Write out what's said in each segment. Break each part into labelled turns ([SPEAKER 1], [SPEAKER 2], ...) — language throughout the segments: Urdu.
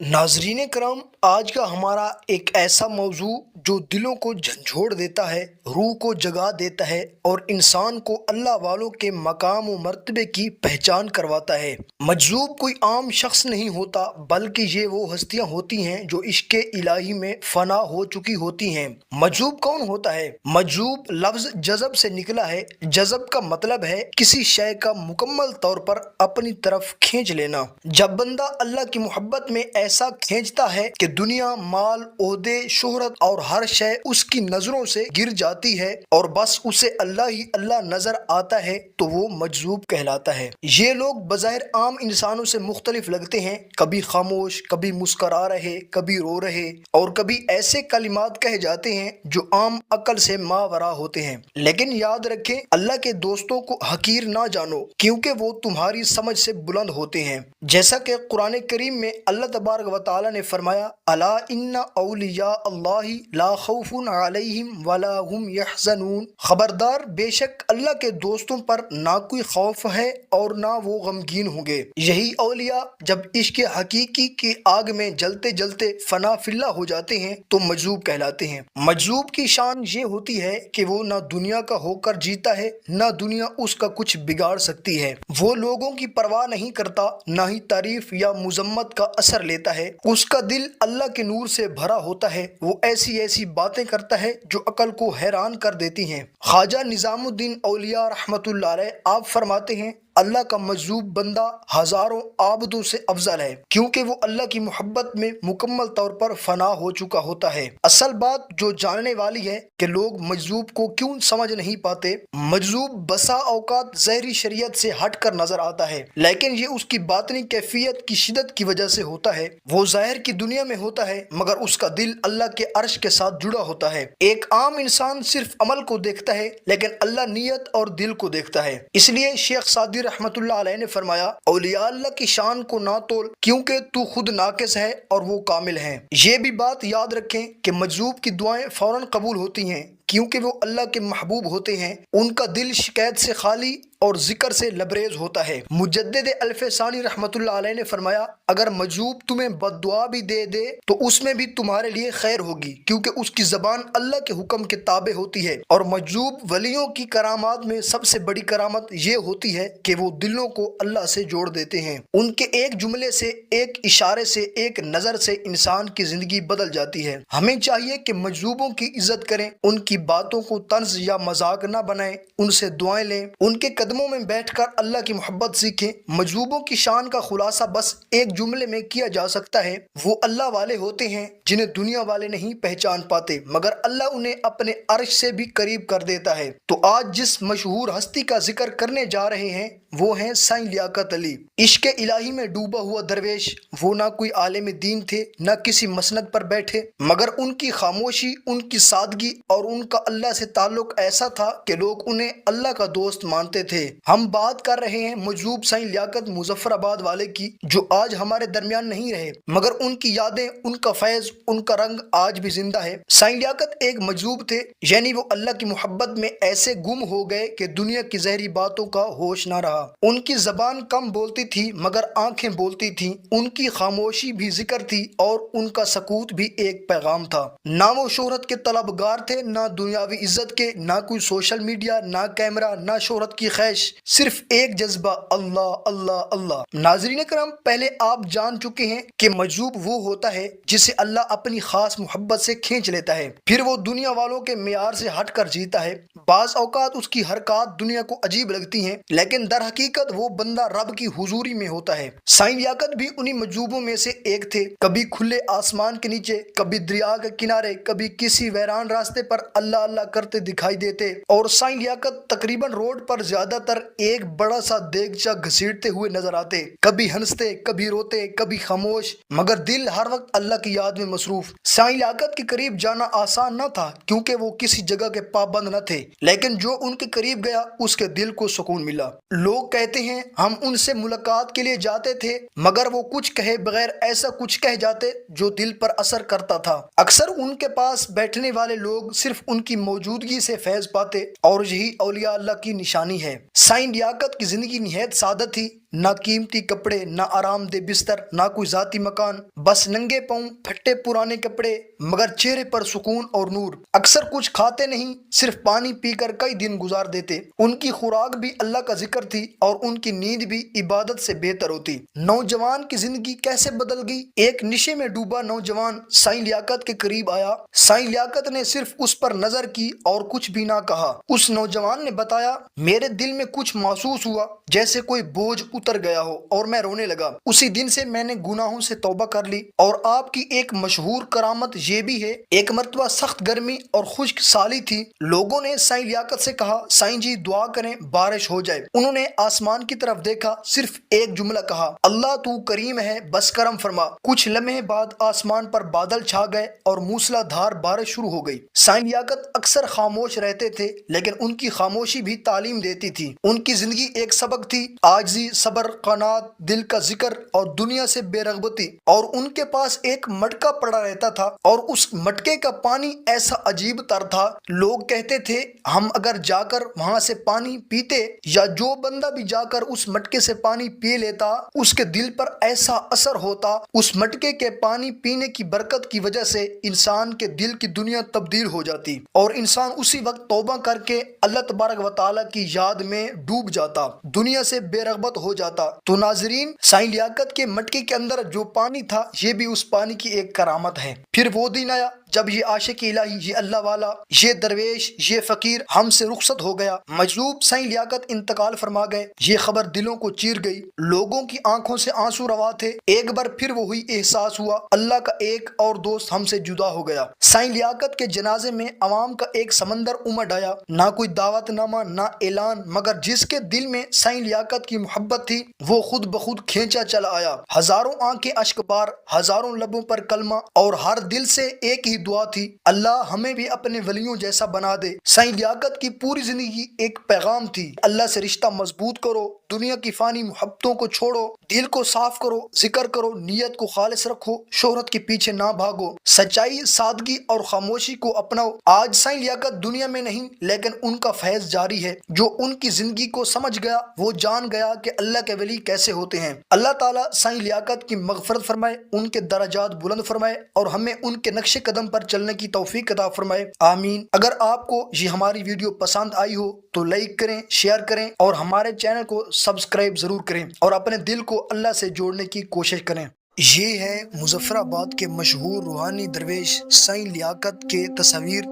[SPEAKER 1] ناظرین کرام، آج کا ہمارا ایک ایسا موضوع جو دلوں کو جھنجھوڑ دیتا ہے، روح کو جگا دیتا ہے اور انسان کو اللہ والوں کے مقام و مرتبے کی پہچان کرواتا ہے۔ مجذوب کوئی عام شخص نہیں ہوتا، بلکہ یہ وہ ہستیاں ہوتی ہیں جو عشق الہی میں فنا ہو چکی ہوتی ہیں۔ مجذوب کون ہوتا ہے؟ مجذوب لفظ جذب سے نکلا ہے۔ جذب کا مطلب ہے کسی شے کا مکمل طور پر اپنی طرف کھینچ لینا۔ جب بندہ اللہ کی محبت میں ایسا کھینچتا ہے کہ دنیا، مال، عہدے، شہرت اور ہر شے اس کی نظروں سے گر جاتی ہے اور بس اسے اللہ ہی اللہ نظر آتا ہے، تو وہ مجذوب کہلاتا ہے۔ یہ لوگ بظاہر عام انسانوں سے مختلف لگتے ہیں، کبھی خاموش، کبھی مسکرا رہے، کبھی رو رہے، اور کبھی ایسے کلمات کہے جاتے ہیں جو عام عقل سے ماورا ہوتے ہیں۔ لیکن یاد رکھیں، اللہ کے دوستوں کو حقیر نہ جانو، کیونکہ وہ تمہاری سمجھ سے بلند ہوتے ہیں۔ جیسا کہ قرآن کریم میں اللہ تبارک و تعالی نے فرمایا، الا ان اولیاء اللہ لا خوف علیہم ولا هم یحزنون، خبردار، بے شک اللہ کے دوستوں پر نہ کوئی خوف ہے اور نہ وہ غمگین ہوں گے۔ یہی اولیاء جب عشق حقیقی کی آگ میں جلتے جلتے فنا فی اللہ ہو جاتے ہیں تو مجذوب کہلاتے ہیں۔ مجذوب کی شان یہ ہوتی ہے کہ وہ نہ دنیا کا ہو کر جیتا ہے، نہ دنیا اس کا کچھ بگاڑ سکتی ہے۔ وہ لوگوں کی پرواہ نہیں کرتا، نہ ہی تعریف یا مذمت کا اثر لیتا ہے۔ اس کا دل اللہ کے نور سے بھرا ہوتا ہے۔ وہ ایسی ایسی باتیں کرتا ہے جو عقل کو حیران کر دیتی ہیں۔ خواجہ نظام الدین اولیاء رحمۃ اللہ علیہ آپ فرماتے ہیں، اللہ کا مجذوب بندہ ہزاروں عابدوں سے افضل ہے، کیونکہ وہ اللہ کی محبت میں مکمل طور پر فنا ہو چکا ہوتا ہے۔ اصل بات جو جاننے والی ہے کہ لوگ مجذوب کو کیوں سمجھ نہیں پاتے۔ مجذوب بسا اوقات ظاہری شریعت سے ہٹ کر نظر آتا ہے، لیکن یہ اس کی باطنی کیفیت کی شدت کی وجہ سے ہوتا ہے۔ وہ ظاہر کی دنیا میں ہوتا ہے، مگر اس کا دل اللہ کے عرش کے ساتھ جڑا ہوتا ہے۔ ایک عام انسان صرف عمل کو دیکھتا ہے، لیکن اللہ نیت اور دل کو دیکھتا ہے۔ اس لیے شیخ سعدی رحمۃ اللہ علیہ نے فرمایا، اولیاء اللہ کی شان کو نہ تول، کیونکہ تو خود ناقص ہے اور وہ کامل ہیں۔ یہ بھی بات یاد رکھیں کہ مجذوب کی دعائیں فوراً قبول ہوتی ہیں، کیونکہ وہ اللہ کے محبوب ہوتے ہیں۔ ان کا دل شکایت سے خالی اور ذکر سے لبریز ہوتا ہے۔ مجدد الف ثانی رحمۃ اللہ علیہ نے فرمایا، اگر مجذوب تمہیں بد دعا بھی دے دے تو اس میں بھی تمہارے لیے خیر ہوگی، کیونکہ اس کی زبان اللہ کے حکم کے تابع ہوتی ہے۔ اور مجذوب ولیوں کی کرامات میں سب سے بڑی کرامت یہ ہوتی ہے کہ وہ دلوں کو اللہ سے جوڑ دیتے ہیں۔ ان کے ایک جملے سے، ایک اشارے سے، ایک نظر سے انسان کی زندگی بدل جاتی ہے۔ ہمیں چاہیے کہ مجذوبوں کی عزت کریں، ان کی باتوں کو طنز یا مذاق نہ بنائیں، ان سے دعائیں لیں، ان کے قدموں میں بیٹھ کر اللہ کی محبت سیکھیں۔ مجذوبوں کی شان کا خلاصہ بس ایک جملے میں کیا جا سکتا ہے، وہ اللہ والے ہوتے ہیں جنہیں دنیا والے نہیں پہچان پاتے، مگر اللہ انہیں اپنے عرش سے بھی قریب کر دیتا ہے۔ تو آج جس مشہور ہستی کا ذکر کرنے جا رہے ہیں وہ ہیں سائیں لیاقت علی۔ عشق الہی میں ڈوبا ہوا درویش، وہ نہ کوئی عالم دین تھے، نہ کسی مسند پر بیٹھے، مگر ان کی خاموشی، ان کی سادگی اور ان کا اللہ سے تعلق ایسا تھا کہ لوگ انہیں اللہ کا دوست مانتے تھے۔ ہم بات کر رہے ہیں مجذوب سائیں لیاقت مظفر آباد والے کی، جو آج ہمارے درمیان نہیں رہے، مگر ان کی یادیں، ان کا فیض، ان کا رنگ آج بھی زندہ ہے۔ سائیں لیاقت ایک مجذوب تھے، یعنی وہ اللہ کی محبت میں ایسے گم ہو گئے کہ دنیا کی ظاہری باتوں کا ہوش نہ رہا۔ ان کی زبان کم بولتی تھی مگر آنکھیں بولتی تھیں، ان کی خاموشی بھی ذکر تھی اور ان کا سکوت بھی ایک پیغام تھا۔ نہ وہ شہرت کے طلبگار تھے، نہ دنیاوی عزت کے، نہ کوئی سوشل میڈیا، نہ کیمرہ، نہ شہرت کی خواہش، صرف ایک جذبہ، اللہ اللہ اللہ۔ ناظرین کرام، پہلے آپ جان چکے ہیں کہ مجذوب وہ ہوتا ہے جسے اللہ اپنی خاص محبت سے کھینچ لیتا ہے، پھر وہ دنیا والوں کے معیار سے ہٹ کر جیتا ہے۔ بعض اوقات اس کی حرکات دنیا کو عجیب لگتی ہیں، لیکن در حقیقت وہ بندہ رب کی حضوری میں ہوتا ہے۔ سائیں لیاقت بھی انہی مجذوبوں میں سے ایک تھے۔ کبھی کھلے آسمان کے نیچے، کبھی دریا کے کنارے، کبھی کسی ویران راستے پر اللہ اللہ کرتے دکھائی دیتے، اور سائیں لیاقت تقریباً روڈ پر زیادہ تر ایک بڑا سا دیگچا گھسیٹتے ہوئے نظر آتے، کبھی ہنستے، کبھی روتے، کبھی خاموش، مگر دل ہر وقت اللہ کی یاد میں مصروف۔ سائیں لیاقت کے قریب جانا آسان نہ تھا، کیونکہ وہ کسی جگہ کے پابند نہ تھے، لیکن جو ان کے قریب گیا اس کے دل کو سکون ملا۔ لوگ کہتے ہیں ہم ان سے ملاقات کے لیے جاتے تھے، مگر وہ کچھ کہے بغیر ایسا کچھ کہہ جاتے جو دل پر اثر کرتا تھا۔ اکثر ان کے پاس بیٹھنے والے لوگ صرف ان کی موجودگی سے فیض پاتے، اور یہی اولیاء اللہ کی نشانی ہے۔ سائیں لیاقت کی زندگی نہایت سادہ تھی، نہ قیمتی کپڑے، نہ آرام دہ بستر، نہ کوئی ذاتی مکان، بس ننگے پاؤں، پھٹے پرانے کپڑے، مگر چہرے پر سکون اور نور۔ اکثر کچھ کھاتے نہیں، صرف پانی پی کر کئی دن گزار دیتے۔ ان کی خوراک بھی اللہ کا ذکر تھی اور ان کی نیند بھی عبادت سے بہتر ہوتی۔ نوجوان کی زندگی کیسے بدل گئی؟ ایک نشے میں ڈوبا نوجوان سائیں لیاقت کے قریب آیا۔ سائیں لیاقت نے صرف اس پر نظر کی اور کچھ بھی نہ کہا۔ اس نوجوان نے بتایا، میرے دل میں کچھ محسوس ہوا جیسے کوئی بوجھ اتر گیا ہو اور میں رونے لگا۔ اسی دن سے میں نے گناہوں سے توبہ کر لی۔ اور آپ کی ایک مشہور کرامت یہ بھی ہے، ایک مرتبہ سخت گرمی اور خشک سالی تھی۔ لوگوں نے سائیں لیاقت سے کہا، سائیں جی دعا کریں بارش ہو جائے۔ انہوں نے آسمان کی طرف دیکھا، صرف ایک جملہ کہا، اللہ تو کریم ہے، بس کرم فرما۔ کچھ لمحے بعد آسمان پر بادل چھا گئے اور موسلا دھار بارش شروع ہو گئی۔ سائیں لیاقت اکثر خاموش رہتے تھے، لیکن ان کی خاموشی بھی تعلیم دیتی تھی۔ ان کی زندگی ایک سبق تھی، عاجزی، صبر، قناعت، دل کا ذکر اور دنیا سے بے رغبتی۔ اور ان کے پاس ایک مٹکا پڑا رہتا تھا اور اس مٹکے کا پانی ایسا عجیب تر تھا، لوگ کہتے تھے ہم اگر جا کر وہاں سے پانی پیتے یا جو بندہ بھی جا کر اس مٹکے سے پانی پی لیتا اس کے دل پر ایسا اثر ہوتا، اس مٹکے کے پانی پینے کی برکت کی وجہ سے انسان کے دل کی دنیا تبدیل ہو جاتی اور انسان اسی وقت توبہ کر کے اللہ تبارک و تعالیٰ کی یاد میں ڈوب جاتا، دنیا سے بے رغبت ہو جاتا۔ تو ناظرین، سائیں لیاقت کے مٹکے کے اندر جو پانی تھا یہ بھی اس پانی کی ایک کرامت ہے۔ پھر وہ دن آیا جب یہ عاشق الہی، یہ اللہ والا، یہ درویش، یہ فقیر ہم سے رخصت ہو گیا۔ مجذوب سائیں لیاقت انتقال فرما گئے۔ یہ خبر دلوں کو چیر گئی، لوگوں کی آنکھوں سے آنسو روا تھے۔ ایک بار پھر وہی احساس ہوا، اللہ کا ایک اور دوست ہم سے جدا ہو گیا۔ سائیں لیاقت کے جنازے میں عوام کا ایک سمندر امڈ آیا، نہ کوئی دعوت نامہ، نہ اعلان، مگر جس کے دل میں سائیں لیاقت کی محبت تھی وہ خود بخود کھینچا چلا آیا۔ ہزاروں آنکھیں اشک بار، ہزاروں لبوں پر کلمہ اور ہر دل سے ایک ہی دعا تھی، اللہ ہمیں بھی اپنے ولیوں جیسا بنا دے۔ سائیں لیاقت کی پوری زندگی ایک پیغام تھی، اللہ سے رشتہ مضبوط کرو، دنیا کی فانی محبتوں کو چھوڑو، دل کو صاف کرو، ذکر کرو، نیت کو خالص رکھو، شہرت کے پیچھے نہ بھاگو، سچائی، سادگی اور خاموشی کو اپناؤ۔ آج سائیں لیاقت دنیا میں نہیں، لیکن ان کا فیض جاری ہے۔ جو ان کی زندگی کو سمجھ گیا وہ جان گیا کہ اللہ کے ولی کیسے ہوتے ہیں۔ اللہ تعالیٰ سائیں لیاقت کی مغفرت فرمائے، ان کے درجات بلند فرمائے اور ہمیں ان کے نقش قدم پر چلنے کی توفیق عطا فرمائے، آمین۔ اگر آپ کو یہ ہماری ویڈیو پسند آئی ہو تو لائک کریں، شیئر کریں اور ہمارے چینل کو سبسکرائب ضرور کریں اور اپنے دل کو اللہ سے جوڑنے کی کوشش کریں۔ یہ ہے مظفر آباد کے مشہور روحانی درویش سائیں لیاقت کے تصاویر،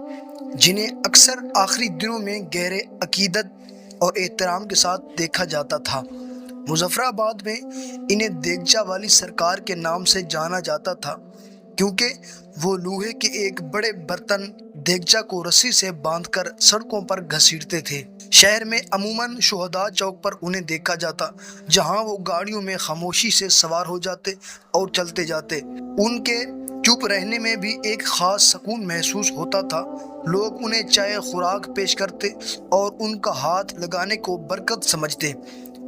[SPEAKER 1] جنہیں اکثر آخری دنوں میں گہرے عقیدت اور احترام کے ساتھ دیکھا جاتا تھا۔ مظفر آباد میں انہیں دیگچہ والی سرکار کے نام سے جانا جاتا تھا، کیونکہ وہ لوہے کے ایک بڑے برتن دیگچہ کو رسی سے باندھ کر سڑکوں پر گھسیٹتے تھے۔ شہر میں عموماً شہداء چوک پر انہیں دیکھا جاتا، جہاں وہ گاڑیوں میں خاموشی سے سوار ہو جاتے اور چلتے جاتے۔ ان کے چپ رہنے میں بھی ایک خاص سکون محسوس ہوتا تھا۔ لوگ انہیں چائے خوراک پیش کرتے اور ان کا ہاتھ لگانے کو برکت سمجھتے۔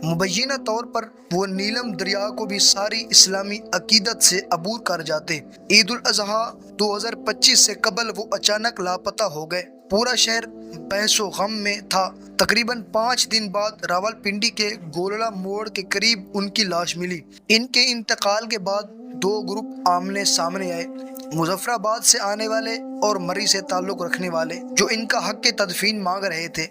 [SPEAKER 1] مبینہ طور پر وہ نیلم دریا کو بھی ساری اسلامی عقیدت سے عبور کر جاتے۔ عید الاضحیٰ 2025 سے قبل وہ اچانک لاپتہ ہو گئے۔ پورا شہر بحث و غم میں تھا۔ تقریباً 5 دن بعد راولپنڈی کے گولڑا موڑ کے قریب ان کی لاش ملی۔ ان کے انتقال کے بعد 2 گروپ آمنے سامنے آئے، مظفر آباد سے آنے والے اور مری سے تعلق رکھنے والے، جو ان کا حق تدفین مانگ رہے تھے۔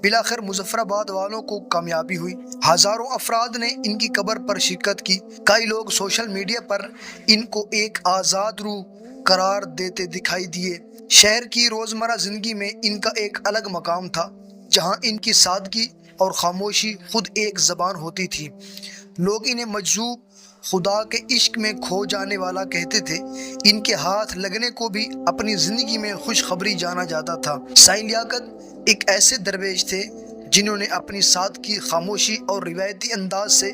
[SPEAKER 1] بالآخر مظفر آباد والوں کو کامیابی ہوئی، ہزاروں افراد نے ان کی قبر پر شرکت کی۔ کئی لوگ سوشل میڈیا پر ان کو ایک آزاد روح قرار دیتے دکھائی دیے۔ شہر کی روزمرہ زندگی میں ان کا ایک الگ مقام تھا، جہاں ان کی سادگی اور خاموشی خود ایک زبان ہوتی تھی۔ لوگ انہیں مجذوب، خدا کے عشق میں کھو جانے والا کہتے تھے۔ ان کے ہاتھ لگنے کو بھی اپنی زندگی میں خوشخبری جانا جاتا تھا۔ سائیں لیاقت ایک ایسے درویش تھے جنہوں نے اپنی سادگی، خاموشی اور روایتی انداز سے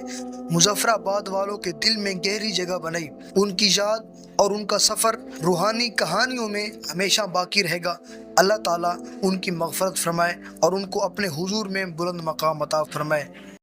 [SPEAKER 1] مظفر آباد والوں کے دل میں گہری جگہ بنائی۔ ان کی یاد اور ان کا سفر روحانی کہانیوں میں ہمیشہ باقی رہے گا۔ اللہ تعالیٰ ان کی مغفرت فرمائے اور ان کو اپنے حضور میں بلند مقام عطا فرمائے۔